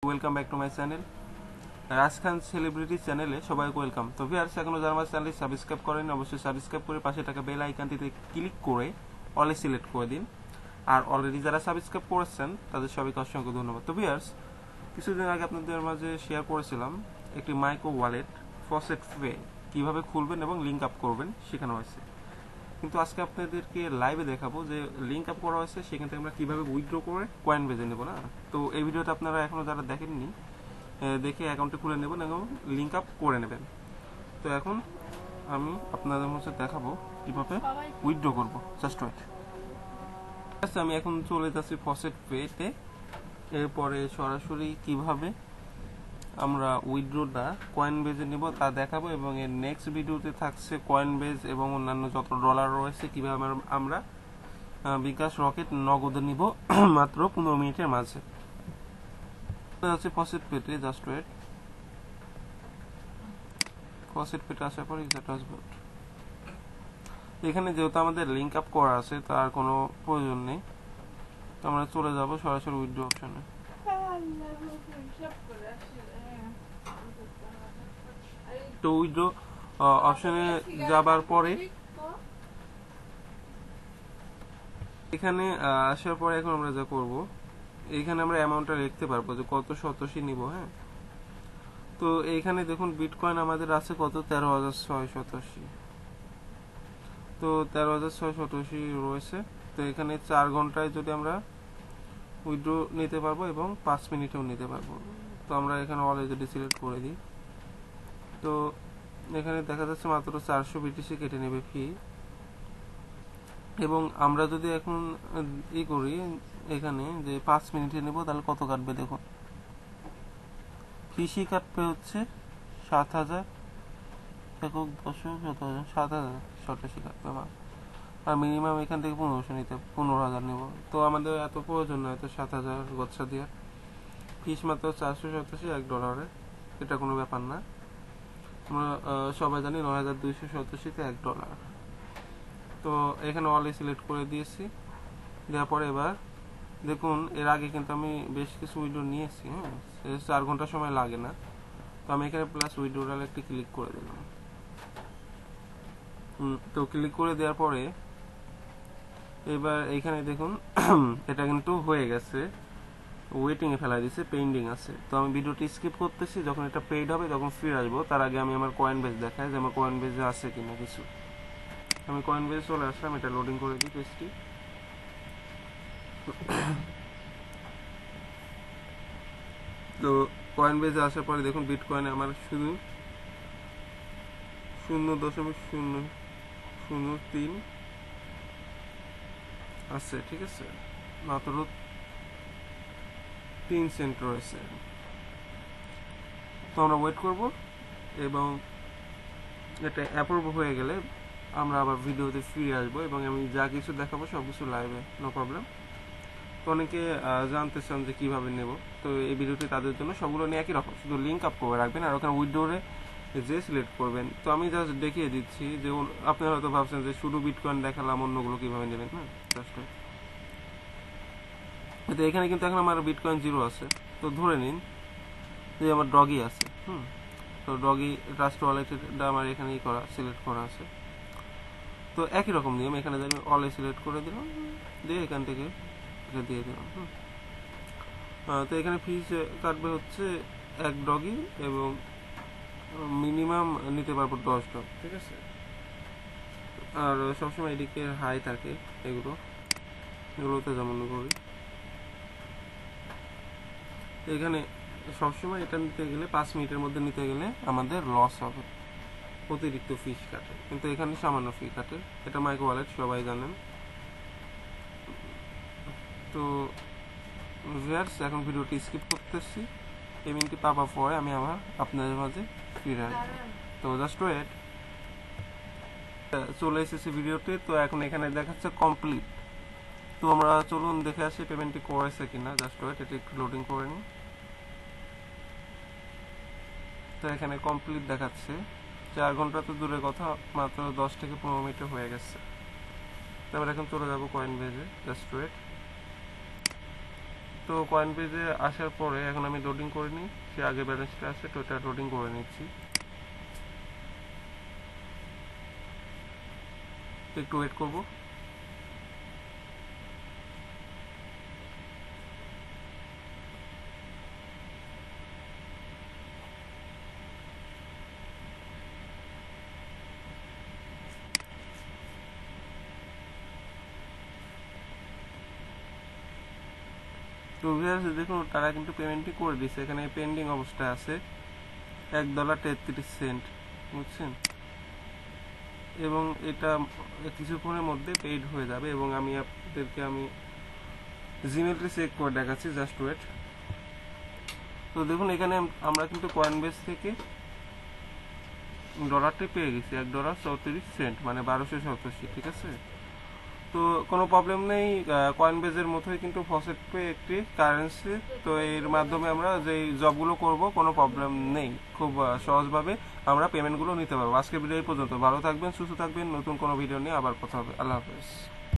Welcome back to my channel Raj Khan celebrity চ্যানেলে সবাইকে welcome. তো ভিউয়ার্স, এখনো যারা আমার চ্যানেলটি সাবস্ক্রাইব করেন অবশ্যই সাবস্ক্রাইব করে পাশে থাকা বেল আইকনটিতে ক্লিক করে অলে সিলেক্ট করে দিন। আর অলরেডি যারা সাবস্ক্রাইব করেছেন তাদের সবাইকে অসংখ্য ধন্যবাদ। তো ভিউয়ার্স, কিছুদিন আগে আপনাদের মাঝে শেয়ার করেছিলাম একটি মাইক্রো ওয়ালেট ফসেট পে কীভাবে খুলবেন এবং লিঙ্ক আপ করবেন শেখানো হয়েছে। কিন্তু আজকে আপনাদেরকে লাইভে দেখাবো যে লিঙ্ক আপ করা হয়েছে, সেখান থেকে আমরা কীভাবে উইথড্র করে কয়েন বেজে নেবো না। তো এই ভিডিওটা আপনারা এখনও যারা দেখেননি দেখে অ্যাকাউন্টে খুলে নেবেন এবং লিঙ্ক আপ করে নেবেন। তো এখন আমি আপনাদের মধ্যে দেখাবো কীভাবে উইথড্র করবো। Just wait. আমি এখন চলে যাচ্ছি ফসেট পেতে। এরপরে সরাসরি কিভাবে আমরা উইথড্রটা কয়েন বেজে নিব তা দেখাবো, এবং এর নেক্সট ভিডিওতে থাকছে কয়েন বেজ এবং অন্যান্য যত ডলার রয়েছে কিভাবে আমরা বিকাশ রকেট নগদে নিব মাত্র 15 মিনিটের মাঝে। হচ্ছে ফসেট পেতে। Just wait. ফসেট পেতে আসার পর এখানে যেহেতু আমাদের লিঙ্ক আপ করা আছে তার কোনো প্রয়োজন নেই, তো আমরা চলে যাব সরাসরি উইথড্র অপশনে। তো উইথড্র অপশনে যাবার পরে এখানে আসার পরে এখন আমরা যা করব, এইখানে আমরা অ্যামাউন্টটা লিখতে পারবো যে কত শতাংশ নিব। হ্যাঁ, তো এইখানে দেখুন বিটকয়েন আমাদের আছে কত, 13,687। তো 13,687 রয়েছে। তো এখানে 4 ঘন্টায় যদি আমরা উইথড্র নিতে পারবো এবং 5 মিনিটেও নিতে পারবো। তো আমরা এখানে অলরেডি সিলেক্ট করে দিই। তো এখানে দেখা যাচ্ছে মাত্র 400 বিটিসি কেটে নেবে ফি। এবং আমরা যদি এখন করি এখানে যে 5 মিনিটে নেব তাহলে কত কাটবে দেখুন। ফিসি কাটবে হচ্ছে 7,000 একক 7,087 কাটবে আমার। আর মিনিমাম এখান থেকে 15,000 নেব। তো আমাদের এত প্রয়োজন নয় তো 7,000 গচ্ছা দিয়ে। ফিস মাত্র 487 $1। এটা কোনো ব্যাপার না। আমরা সবাই জানি 9,287 $1। তো এখানে অলে সিলেক্ট করে দিয়েছি। দেওয়ার পরে এবার দেখুন, এর আগে কিন্তু আমি বেশ কিছু উইড্রো নিয়েছি। হ্যাঁ, 4 ঘন্টা সময় লাগে না। তো আমি এখানে প্লাস উইড্রোটাল একটি ক্লিক করে দিলাম। তো ক্লিক করে দেওয়ার পরে এবার এইখানে দেখুন এটা কিন্তু হয়ে গেছে, ওয়েটিং এ ফেলা দিয়েছে, পেন্ডিং আছে। তো আমি ভিডিওটি স্কিপ করতেছি, যখন এটা পেইড হবে তখন ফিরে আসবো। তার আগে আমি আমার কয়েন বেজ দেখাই যে আমার কয়েন বেজে আছে কিনা কিছু। আমি কয়েন বেজে চলে আসলাম, এটা লোডিং করে দিই পেজটি। তো কয়েন বেজে আসার পরে দেখুন বিটকয়েন আমার শুধু 0.003 আছে। ঠিক আছে, মাত্র 3 সেন্ট রয়েছে। তো আমরা ওয়েট করব এবং এটা অ্যাপ্রুভ হয়ে গেলে আমরা আবার ভিডিওতে ফিরে আসবো এবং আমি যা কিছু দেখাবো সব কিছু লাইভে, নো প্রবলেম। তো অনেকে জানতে চান যে কীভাবে নেব, তো এই ভিডিওটি তাদের জন্য সবগুলো নিয়ে একই রকম, শুধু লিঙ্ক আপ করে রাখবেন আর ওখানে উইথড্রোরে যে সিলেক্ট করবেন। তো আমি জাস্ট দেখিয়ে দিচ্ছি যে আপনারা হয়তো ভাবছেন যে শুধু বিটকয়েন দেখালাম, অন্যগুলো কীভাবে নেবেন। না, জাস্ট তো এখানে কিন্তু এখন আমার বিটকয়েন 0 আছে। তো ধরে নিন যে আমার ডগি আছে। তো ডগি ট্রাস্ট ওয়ালেটটা আমার এখানে সিলেক্ট করা আছে। তো একই রকম নিয়ম, এখানে আমি অলে সিলেক্ট করে দিলাম, দিয়ে এখান থেকে এটা দিয়ে দিলাম। তো এখানে ফিস কাটবে হচ্ছে 1 ডগি এবং মিনিমাম নিতে পারবো 10 ডগ। ঠিক আছে, আর সবসময় এদিকে হাই থাকে এগুলোতে যেমন করি। এখানে সবসময় এটা নিতে গেলে 5 মিনিটের মধ্যে নিতে গেলে আমাদের লস হবে, অতিরিক্ত ফিস কাটে। কিন্তু এখানে সামান্য ফি কাটে। এটা মাইক্রো ওয়ালেট, সবাই জানেন। তো ভিউয়ার্স, এখন ভিডিওটি স্কিপ করতেছি, পেমেন্টটি পাওয়ার পরে আমি আবার আপনাদের মাঝে ফিরে আসবো। তো জাস্ট ওয়েট। চলে এসেছি ভিডিওতে। তো এখন এখানে দেখাচ্ছে কমপ্লিট। তো আমরা চলুন দেখে আসি পেমেন্টটি করেছে কিনা। জাস্ট ওয়েট, এটি একটু লোডিং করে নিই। তো এখানে কমপ্লিট দেখাচ্ছে। 4 ঘন্টা তো দূরের কথা, মাত্র 10 থেকে 15 মিনিটে হয়ে গেছে। তারপর এখন চলে যাবো কয়েন বেজে। Just wait. তো তো কয়েনবেজে আসার পরে এখন আমি লোডিং করে নিই, সে আগে ব্যালেন্সটা আছে তো এটা লোডিং করে নিচ্ছি, একটু ওয়েট করব। তো ভিউয়ার্স দেখুন তারা কিন্তু পেমেন্টই করে দিচ্ছে, এখানে পেন্ডিং অবস্থায় আছে $1.33, বুঝছেন, এবং এটা কিছুক্ষণের মধ্যে পেইড হয়ে যাবে। এবং আমি আপনাদেরকে জিমেলটি চেক করে দেখাচ্ছি, জাস্ট ওয়েট। তো দেখুন এখানে আমরা কিন্তু কয়েনবেস থেকে ডলারটি পেয়ে গেছি $1.34, মানে 1287, ঠিক আছে। তো কোনো প্রবলেম নেই, কয়েনবেজের মতোই কিন্তু ফসেট পে একটি কারেন্সি। তো এর মাধ্যমে আমরা যে জবগুলো করব কোনো প্রবলেম নেই, খুব সহজভাবে আমরা পেমেন্টগুলো নিতে পারবো। আজকে ভিডিও এই পর্যন্ত, ভালো থাকবেন, সুস্থ থাকবেন, নতুন কোনো ভিডিও নিয়ে আবার কথা হবে। আল্লাহ হাফেজ।